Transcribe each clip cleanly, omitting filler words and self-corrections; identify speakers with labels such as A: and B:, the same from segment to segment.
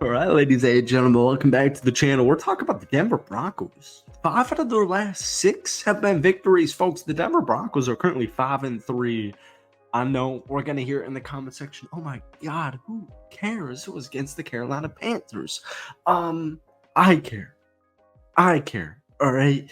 A: All right, ladies and gentlemen, welcome back to the channel. We're talking about the Denver Broncos. 5 out of their last 6 have been victories, folks. The Denver Broncos are currently 5-3. I know we're gonna hear it in the comment section. Oh my God, who cares? It was against the Carolina Panthers. I care. I care. All right.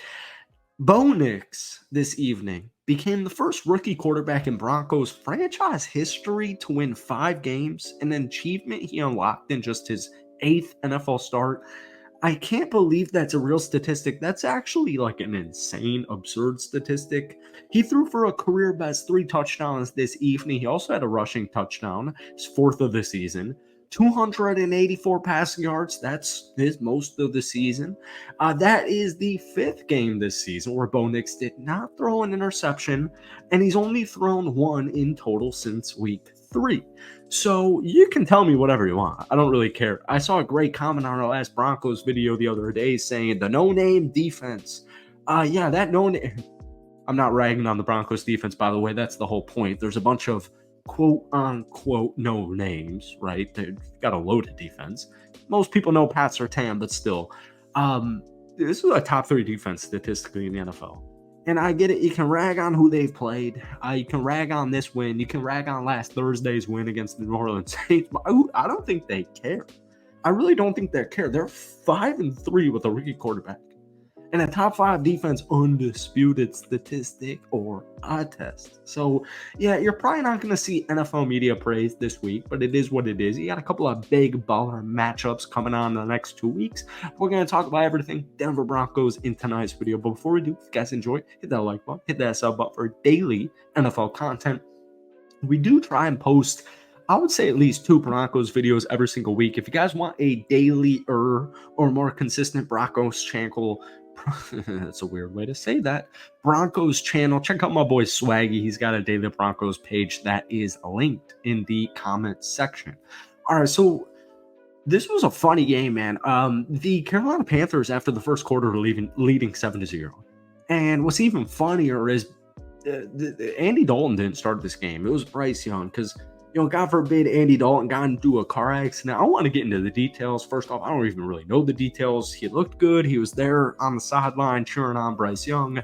A: Bo Nix this evening became the first rookie quarterback in Broncos franchise history to win 5 games, an achievement he unlocked in just his 8th NFL start. I can't believe that's a real statistic. That's actually like an insane, absurd statistic. He threw for a career best 3 touchdowns this evening. He also had a rushing touchdown, his 4th of the season. 284 passing yards. That's his most of the season. That is the 5th game this season where Bo Nix did not throw an interception, and he's only thrown 1 in total since week 3. So you can tell me whatever you want. I don't really care. I saw a great comment on our last Broncos video the other day saying the no-name defense. Yeah, that no-name. I'm not ragging on the Broncos defense, by the way. That's the whole point. There's a bunch of quote-unquote no names, right? They've got a loaded defense. Most people know Pat Surtain, but still. This is a top 3 defense statistically in the NFL. And I get it. You can rag on who they've played. You can rag on this win. You can rag on last Thursday's win against the New Orleans Saints. But I don't think they care. I really don't think they care. They're 5-3 with a rookie quarterback. And a top 5 defense, undisputed statistic or a test. So, yeah, you're probably not going to see NFL media praise this week, but it is what it is. You got a couple of big baller matchups coming on in the next 2 weeks. We're going to talk about everything Denver Broncos in tonight's video. But before we do, if you guys enjoy, hit that like button, hit that sub button for daily NFL content. We do try and post, I would say, at least 2 Broncos videos every single week. If you guys want a daily or more consistent Broncos channel, that's a weird way to say that, Broncos channel, check out my boy Swaggy. He's got a daily Broncos page that is linked in the comments section. All right, so this was a funny game, man. The Carolina Panthers, after the first quarter, were leading 7-0. And what's even funnier is Andy Dalton didn't start this game. It was Bryce Young, because, God forbid Andy Dalton got into a car accident. I want to get into the details. First off, I don't even really know the details. He looked good. He was there on the sideline cheering on Bryce Young.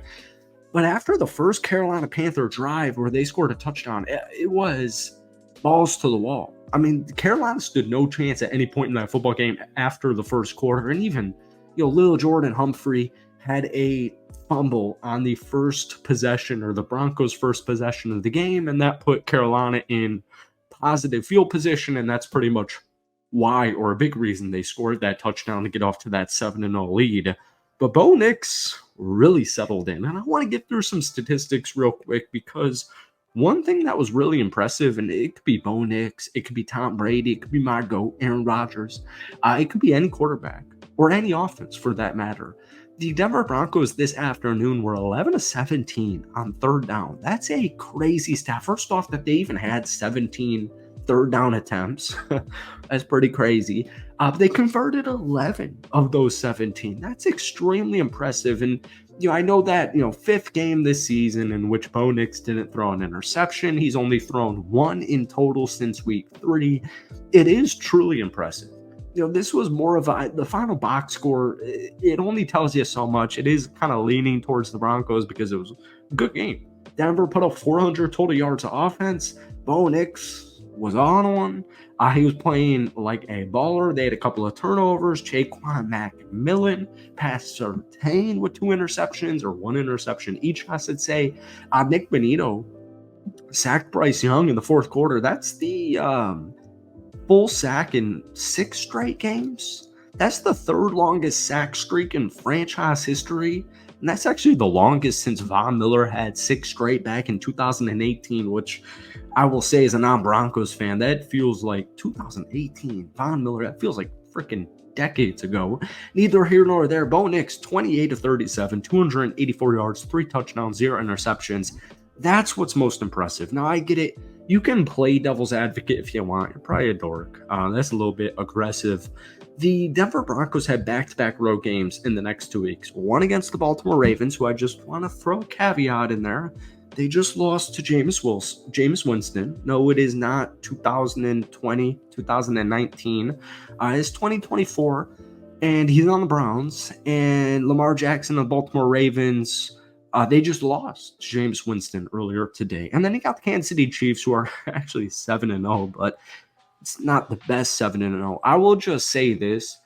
A: But after the first Carolina Panther drive where they scored a touchdown, it was balls to the wall. I mean, Carolina stood no chance at any point in that football game after the first quarter. And even, Lil Jordan Humphrey had a fumble on the first possession, or the Broncos' first possession of the game, and that put Carolina in positive field position, and that's pretty much why, or a big reason, they scored that touchdown to get off to that 7-0 lead. But Bo Nix really settled in, and I want to get through some statistics real quick, because one thing that was really impressive, and it could be Bo Nix, it could be Tom Brady, it could be my GOAT, Aaron Rodgers, it could be any quarterback, or any offense for that matter. The Denver Broncos this afternoon were 11-17 on third down. That's a crazy stat. First off, that they even had 17 third down attempts. That's pretty crazy. They converted 11 of those 17. That's extremely impressive. And, I know that, 5th game this season in which Bo Nix didn't throw an interception. He's only thrown 1 in total since week 3. It is truly impressive. This was more of the final box score. It only tells you so much. It is kind of leaning towards the Broncos because it was a good game. Denver put up 400 total yards of offense. Bo Nix was on one. He was playing like a baller. They had a couple of turnovers. Jaquan McMillan, Pat Surtain with 2 interceptions, or 1 interception each, I should say. Nick Bonito sacked Bryce Young in the 4th quarter. That's the full sack in 6 straight games. That's the 3rd longest sack streak in franchise history. And that's actually the longest since Von Miller had 6 straight back in 2018, which I will say, as a non-Broncos fan, that feels like 2018. Von Miller, that feels like freaking decades ago. Neither here nor there. Bo Nix, 28-37, 284 yards, 3 touchdowns, 0 interceptions. That's what's most impressive. Now, I get it. You can play devil's advocate if you want. You're probably a dork. That's a little bit aggressive. The Denver Broncos had back-to-back road games in the next 2 weeks. One against the Baltimore Ravens, who I just want to throw a caveat in there. They just lost to James Winston. No, it is not 2020, 2019. It's 2024, and he's on the Browns. And Lamar Jackson of the Baltimore Ravens, they just lost to James Winston earlier today. And then you got the Kansas City Chiefs, who are actually 7-0, but it's not the best 7-0. I will just say this.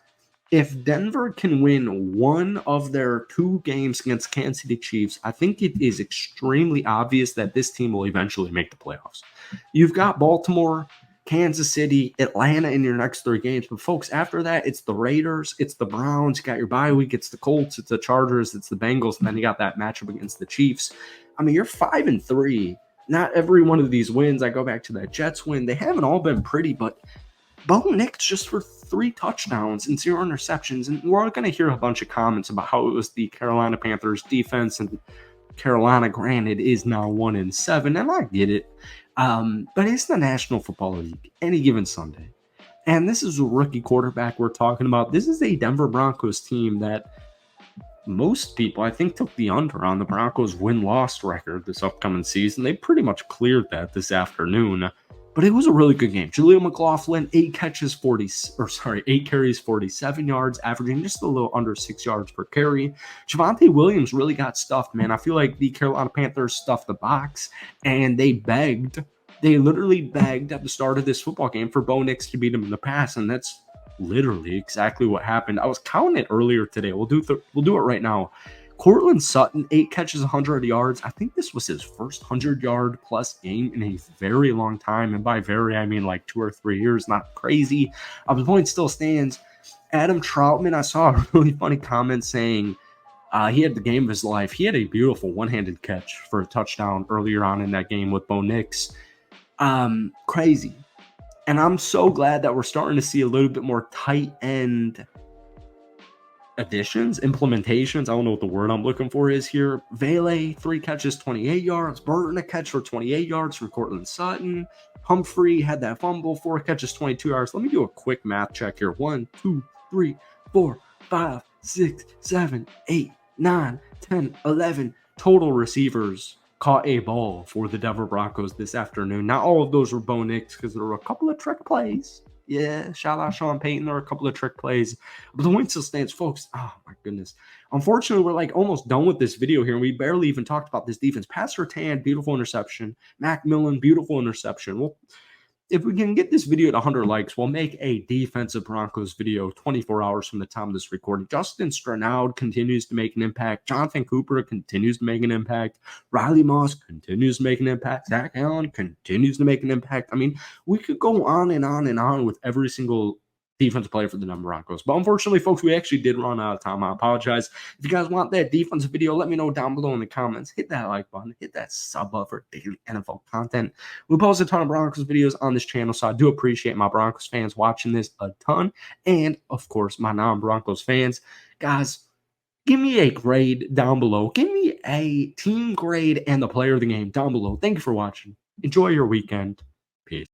A: If Denver can win one of their two games against Kansas City Chiefs, I think it is extremely obvious that this team will eventually make the playoffs. You've got Baltimore, Kansas City, Atlanta in your next three games. But, folks, after that, it's the Raiders, it's the Browns, you got your bye week, it's the Colts, it's the Chargers, it's the Bengals, and then you got that matchup against the Chiefs. I mean, you're 5-3. Not every one of these wins, I go back to that Jets win, they haven't all been pretty, but Bo Nix just for 3 touchdowns and 0 interceptions. And we're going to hear a bunch of comments about how it was the Carolina Panthers defense, and Carolina, granted, is now 1-7, and I get it. But it's the National Football League any given Sunday. And this is a rookie quarterback we're talking about. This is a Denver Broncos team that most people, I think, took the under on the Broncos win-loss record this upcoming season. They pretty much cleared that this afternoon. But it was a really good game. Jaleel McLaughlin, 8 carries, 47 yards, averaging just a little under 6 yards per carry. Javonte Williams really got stuffed, man. I feel like the Carolina Panthers stuffed the box, and they literally begged at the start of this football game for Bo Nix to beat them in the pass, and that's literally exactly what happened. I was counting it earlier today. We'll do it right now. Courtland Sutton, 8 catches, 100 yards. I think this was his first 100-yard plus game in a very long time. And by very, I mean like 2 or 3 years. Not crazy. The point still stands. Adam Troutman, I saw a really funny comment saying he had the game of his life. He had a beautiful one-handed catch for a touchdown earlier on in that game with Bo Nix. Crazy. And I'm so glad that we're starting to see a little bit more tight end additions, implementations. I don't know what the word I'm looking for is here. Vele, 3 catches, 28 yards. Burton, a catch for 28 yards from Courtland Sutton. Humphrey had that fumble, 4 catches, 22 yards. Let me do a quick math check here. 1, 2, 3, 4, 5, 6, 7, 8, 9, 10, 11 total receivers caught a ball for the Denver Broncos this afternoon. Not all of those were Bo Nix, because there were a couple of trick plays. Yeah, shout out Sean Payton. There are a couple of trick plays, but the win still stands, folks. Oh my goodness. Unfortunately, we're like almost done with this video here, and we barely even talked about this defense. Pat Surtain, beautiful interception. Mac Millen, beautiful interception. Well, if we can get this video to 100 likes, we'll make a defensive Broncos video 24 hours from the time of this recording. Justin Stranaud continues to make an impact. Jonathan Cooper continues to make an impact. Riley Moss continues to make an impact. Zach Allen continues to make an impact. I mean, we could go on and on and on with every single defensive player for the Denver Broncos. But unfortunately, folks, we actually did run out of time. I apologize. If you guys want that defensive video, let me know down below in the comments. Hit that like button. Hit that sub button for daily NFL content. We post a ton of Broncos videos on this channel, so I do appreciate my Broncos fans watching this a ton. And, of course, my non-Broncos fans. Guys, give me a grade down below. Give me a team grade and the player of the game down below. Thank you for watching. Enjoy your weekend.